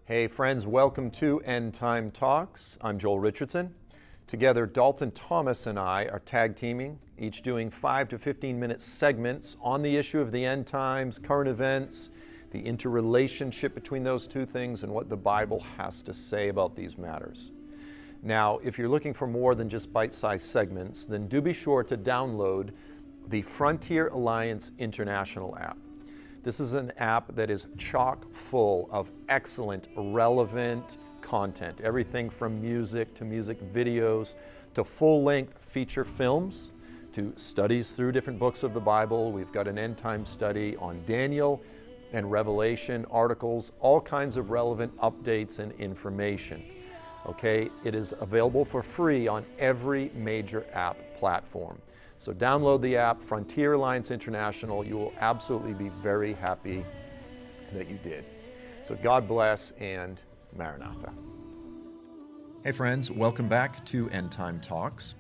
Hey friends, welcome to End Time Talks. I'm Joel Richardson. Together, Dalton Thomas and I are tag teaming, each doing 5 to 15 minute segments on the issue of the end times, current events, the interrelationship between those two things, and what the Bible has to say about these matters. Now, if you're looking for more than just bite-sized segments, then do be sure to download the Frontier Alliance International app. This is an app that is chock full of excellent, relevant content. Everything from music to music videos to full-length feature films to studies through different books of the Bible. We've got an end-time study on Daniel and Revelation, articles, all kinds of relevant updates and information. Okay, it is available for free on every major app platform. So download the app, Frontier Alliance International. You will absolutely be very happy that you did. So God bless and Maranatha. Hey friends, welcome back to End Time Talks.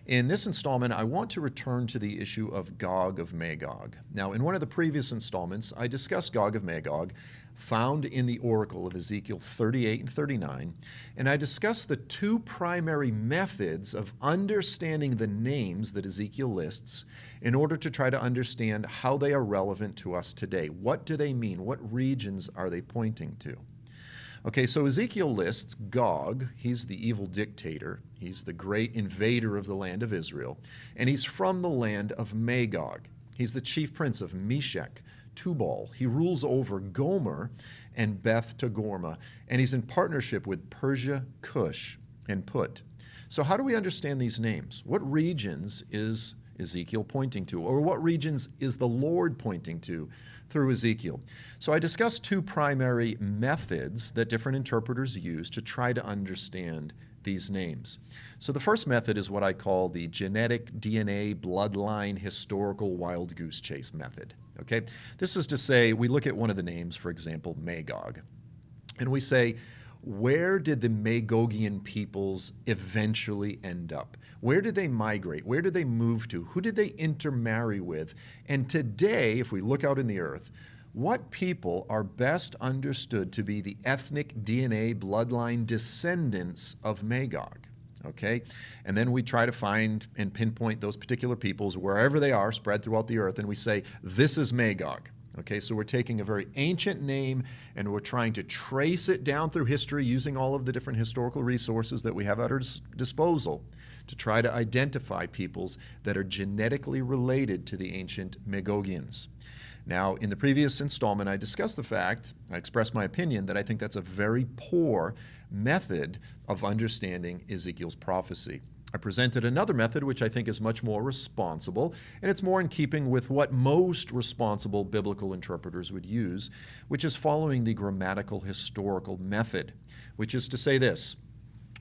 In this installment, I want to return to the issue of Gog of Magog. Now, in one of the previous installments, I discussed Gog of Magog, found in the oracle of Ezekiel 38 and 39, and I discussed the two primary methods of understanding the names that Ezekiel lists in order to try to understand how they are relevant to us today. What do they mean? What regions are they pointing to? Okay, so Ezekiel lists Gog. He's the evil dictator. He's the great invader of the land of Israel, and he's from the land of Magog. He's the chief prince of Meshech, Tubal. He rules over Gomer and Beth Togarmah, and he's in partnership with Persia, Cush, and Put. So how do we understand these names? What regions is Ezekiel pointing to, or what regions is the Lord pointing to through Ezekiel? So I discussed two primary methods that different interpreters use to try to understand these names. So the first method is what I call the genetic DNA bloodline historical wild goose chase method. Okay, this is to say we look at one of the names, for example, Magog, and we say, where did the Magogian peoples eventually end up? Where did they migrate? Where did they move to? Who did they intermarry with? And today, if we look out in the earth, what people are best understood to be the ethnic DNA bloodline descendants of Magog? Okay, and then we try to find and pinpoint those particular peoples wherever they are spread throughout the earth, and we say, this is Magog. Okay, so we're taking a very ancient name and we're trying to trace it down through history using all of the different historical resources that we have at our disposal to try to identify peoples that are genetically related to the ancient Magogians. Now, in the previous installment, I discussed the fact, I expressed my opinion that I think that's a very poor method of understanding Ezekiel's prophecy. I presented another method which I think is much more responsible, and it's more in keeping with what most responsible biblical interpreters would use, which is following the grammatical historical method, which is to say this: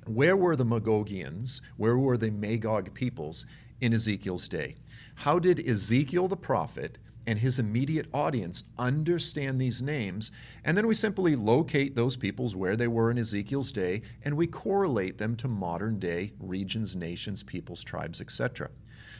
where were the Magogians, where were the Magog peoples in Ezekiel's day? How did Ezekiel the prophet and his immediate audience understand these names? And then we simply locate those peoples where they were in Ezekiel's day, and we correlate them to modern day regions, nations, peoples, tribes, etc.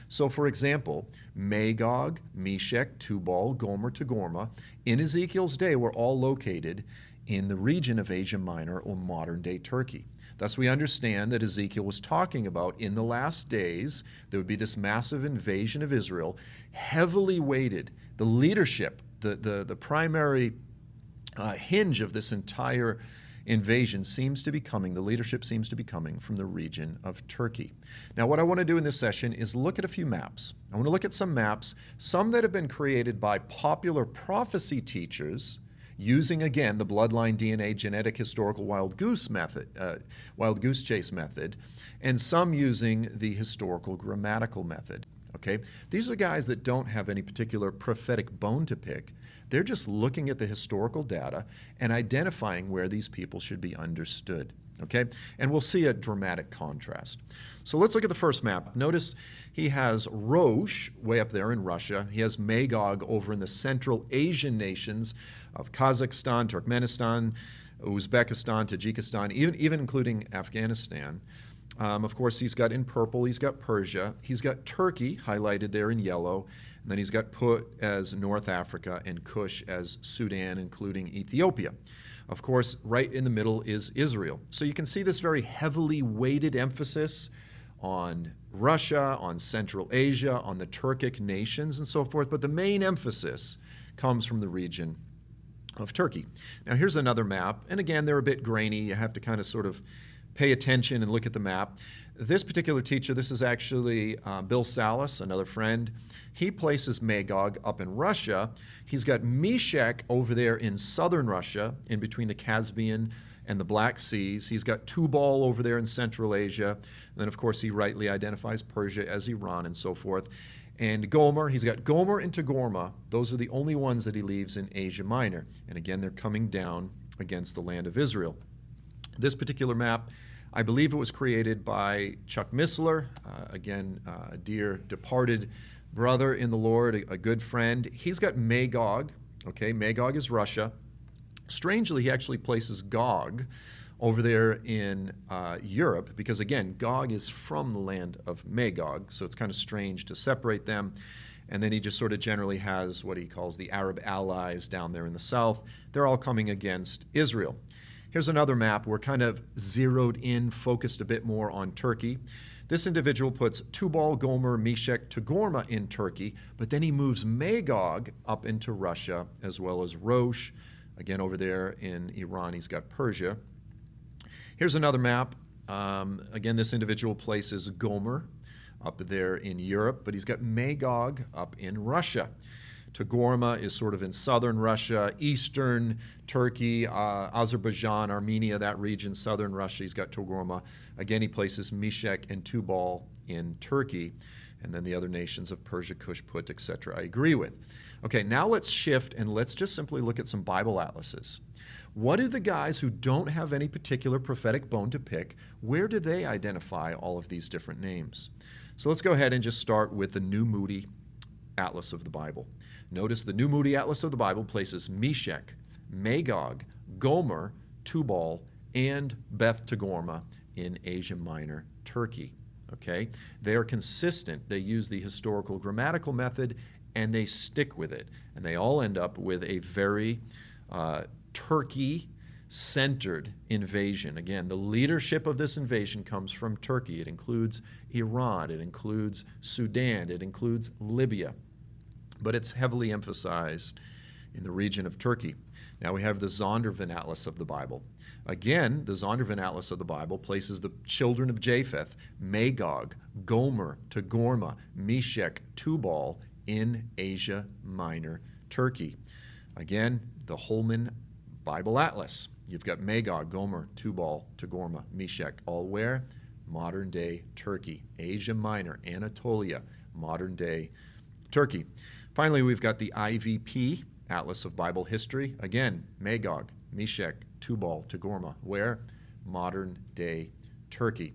So for example, Magog, Meshech, Tubal, Gomer, Togarmah in Ezekiel's day were all located in the region of Asia Minor or modern day Turkey. Thus, we understand that Ezekiel was talking about in the last days, there would be this massive invasion of Israel, heavily weighted. The leadership, the primary hinge of this entire invasion seems to be coming, the leadership seems to be coming from the region of Turkey. Now, what I want to do in this session is look at a few maps. I want to look at some maps, some that have been created by popular prophecy teachers, using, again, the bloodline DNA genetic historical wild goose chase method, and some using the historical grammatical method. Okay, these are guys that don't have any particular prophetic bone to pick. They're just looking at the historical data and identifying where these people should be understood. Okay, and we'll see a dramatic contrast. So let's look at the first map. Notice he has Rosh way up there in Russia. He has Magog over in the Central Asian nations of Kazakhstan, Turkmenistan, Uzbekistan, Tajikistan, even including Afghanistan. Of course, he's got in purple, he's got Persia. He's got Turkey highlighted there in yellow. And then he's got Put as North Africa and Cush as Sudan, including Ethiopia. Of course, right in the middle is Israel. So you can see this very heavily weighted emphasis on Russia, on Central Asia, on the Turkic nations and so forth, but the main emphasis comes from the region of Turkey. Now here's another map, and again, they're a bit grainy. You have to kind of sort of pay attention and look at the map. This particular teacher, this is actually Bill Salas, another friend. He places Magog up in Russia. He's got Meshech over there in southern Russia, in between the Caspian and the Black Seas. He's got Tubal over there in Central Asia. And then, of course, he rightly identifies Persia as Iran and so forth. And Gomer, he's got Gomer and Togarmah. Those are the only ones that he leaves in Asia Minor. And again, they're coming down against the land of Israel. This particular map, I believe it was created by Chuck Missler, a dear departed brother in the Lord, a good friend. He's got Magog. Okay, Magog is Russia. Strangely, he actually places Gog over there in Europe because, again, Gog is from the land of Magog, so it's kind of strange to separate them. And then he just sort of generally has what he calls the Arab allies down there in the south. They're all coming against Israel. Here's another map. We're kind of zeroed in, focused a bit more on Turkey. This individual puts Tubal, Gomer, Meshech, Togarmah in Turkey, but then he moves Magog up into Russia, as well as Rosh. Again, over there in Iran, he's got Persia. Here's another map. Again, this individual places Gomer up there in Europe, but he's got Magog up in Russia. Togarmah is sort of in southern Russia, eastern Turkey, Azerbaijan, Armenia, that region, southern Russia. He's got Togarmah. Again, he places Meshech and Tubal in Turkey, and then the other nations of Persia, Cush, Put, etc. I agree with. Okay, now let's shift and let's just simply look at some Bible atlases. What do the guys who don't have any particular prophetic bone to pick, where do they identify all of these different names? So let's go ahead and just start with the New Moody Atlas of the Bible. Notice the New Moody Atlas of the Bible places Meshech, Magog, Gomer, Tubal, and Beth Togarmah in Asia Minor, Turkey. Okay? They are consistent. They use the historical grammatical method, and they stick with it. And they all end up with a very Turkey-centered invasion. Again, the leadership of this invasion comes from Turkey. It includes Iran. It includes Sudan. It includes Libya. But it's heavily emphasized in the region of Turkey. Now we have the Zondervan Atlas of the Bible. Again, the Zondervan Atlas of the Bible places the children of Japheth, Magog, Gomer, Togarmah, Meshech, Tubal in Asia Minor, Turkey. Again, the Holman Bible Atlas. You've got Magog, Gomer, Tubal, Togarmah, Meshech, all where? Modern-day Turkey, Asia Minor, Anatolia, modern-day Turkey. Finally, we've got the IVP, Atlas of Bible History. Again, Magog, Meshech, Tubal, Togarmah, where? Modern-day Turkey.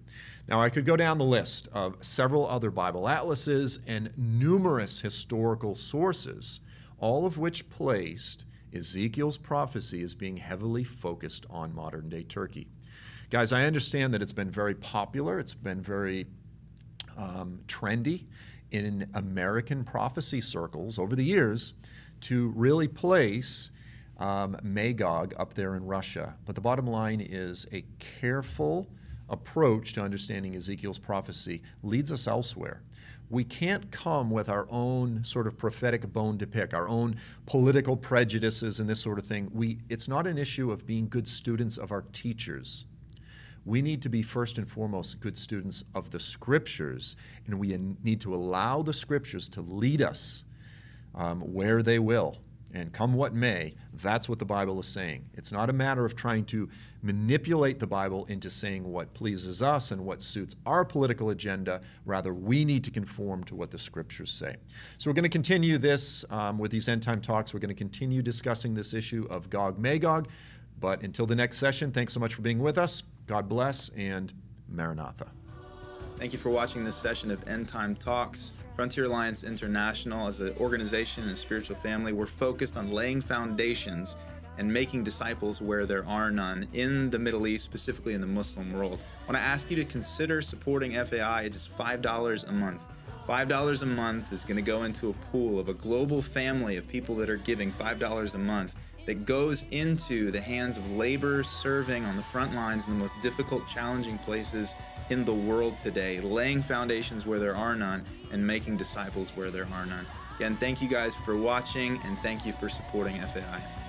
Now, I could go down the list of several other Bible atlases and numerous historical sources, all of which placed Ezekiel's prophecy as being heavily focused on modern-day Turkey. Guys, I understand that it's been very popular. It's been very trendy in American prophecy circles over the years to really place Magog up there in Russia. But the bottom line is a careful approach to understanding Ezekiel's prophecy leads us elsewhere. We can't come with our own sort of prophetic bone to pick, our own political prejudices and this sort of thing. It's not an issue of being good students of our teachers. We need to be first and foremost good students of the Scriptures, and we need to allow the Scriptures to lead us where they will. And come what may, that's what the Bible is saying. It's not a matter of trying to manipulate the Bible into saying what pleases us and what suits our political agenda. Rather, we need to conform to what the Scriptures say. So we're going to continue this with these end time talks. We're going to continue discussing this issue of Gog Magog. But until the next session, thanks so much for being with us. God bless, and Maranatha. Thank you for watching this session of End Time Talks. Frontier Alliance International, as an organization and spiritual family, we're focused on laying foundations and making disciples where there are none in the Middle East, specifically in the Muslim world. I want to ask you to consider supporting FAI at just $5 a month. $5 a month is going to go into a pool of a global family of people that are giving $5 a month that goes into the hands of laborers serving on the front lines in the most difficult, challenging places in the world today, laying foundations where there are none and making disciples where there are none. Again, thank you guys for watching, and thank you for supporting FAI.